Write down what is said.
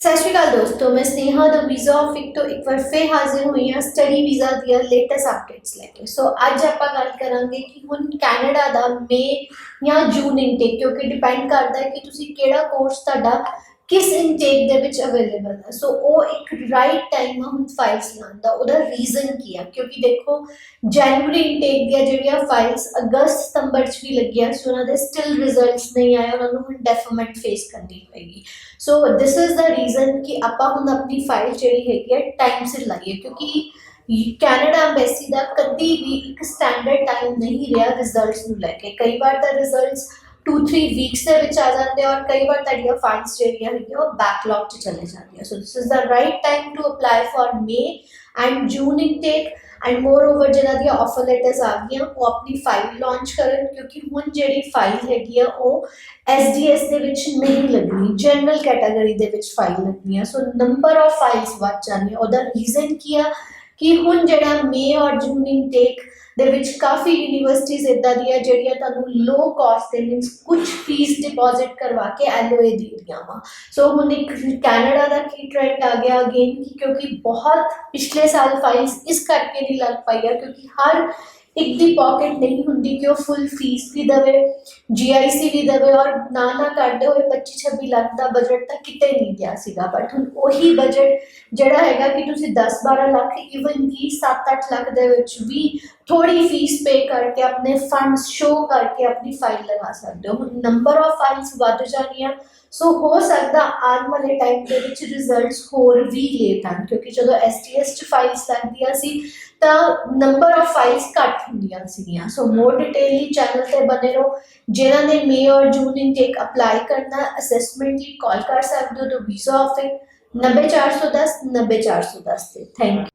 सत श्रीकाल दोस्तों, मैं स्नेहा द वीज़ा ऑफिक तो एक बार फिर हाजिर हुई हाँ स्टडी वीज़ा दिया लेटेस्ट अपडेट्स लैके। सो अज आप गल करांगे कि हुण कैनेडा दा मे या जून इनटेक, क्योंकि डिपेंड करता है कि तुसी केड़ा कोर्स तुहाडा किस इनटेक दे विच अवेलेबल है। सो वो एक राइट टाइम है हुण फाइल्स लाने दा। उहदा रीजन की है क्योंकि देखो जनवरी इनटेक दियां जिहड़ियां फाइल्स अगस्त सितंबर च भी लगियां सी, उहनां दे स्टिल रिजल्ट्स नहीं आए, उहनां नूं हुण डेफरमेंट फेस करनी होएगी। सो दिस इज़ द रीज़न कि आपां हुण अपनी फाइल जिहड़ी हैगी है टाइम सिर लाइए, क्योंकि कैनेडा एम्बेसी का कभी भी एक स्टैंडर्ड टाइम नहीं रहा रिजल्ट्स नूं लैके। कई बार तो रिजल्ट्स 2-3 वीक्स के विच आ जाते हैं और कई बार तुहाडियां फाइल्स जिहड़ियां हैगियां वो बैकलॉग च चले जांदियां। So this is the right time to apply for May and June intake. And moreover जिन्हां दी ऑफर लेटर्स आ गई वो अपनी फाइल लॉन्च करन, क्योंकि हुण जिहड़ी फाइल हैगी है वो SDS दे विच नहीं लगनी, जनरल कैटेगरी दे विच फाइल लगनी है। सो नंबर ऑफ फाइल्स वध जानी है। उहदा रीजन की है कि हुण जिहड़ा मे और जून इनटेक दे विच काफ़ी यूनिवर्सिटीज़ इदां दी जिहड़ियां तुहानूं लो कॉस्ट दे मीनस कुछ फीस डिपॉजिट करवा के LOA दे रहीआं वा। सो हुण एक कैनेडा का की ट्रेंड आ गया अगेन कि क्योंकि बहुत पिछले साल फाइल्स इस करके नहीं लग पाई है क्योंकि हर एक दी पॉकेट नहीं हुंदी कि वो फुल फीस भी देवे, GIC भी देवे और ना करते हुए 25-26 लाख का बजट तक किते नहीं गया सीगा। बट हुण वही बजट जिहड़ा हैगा कि तुसीं 10-12 लाख इवन कि 7-8 लाख दे विच भी थोड़ी फीस पे करके अपने फंड्स शो करके अपनी फाइल लगा सकते हो। हुण नंबर ऑफ फाइल्स वध जाणियां। सो हो सकता आने वाले टाइम के विच रिजल्ट्स होर भी लेट आन, क्योंकि जो STS च फाइल्स लगदियां सी तां नंबर ऑफ फाइल्स घट हुंदियां सीगियां। सो मोर डिटेलली चैनल ते बने रहो। जिन्हां ने मे और जून इनटेक अप्लाई करना असैसमेंट लई कॉल कर सकते हो तो वीज़ा ऑफिस 90 410 90 410 ते। Thank you.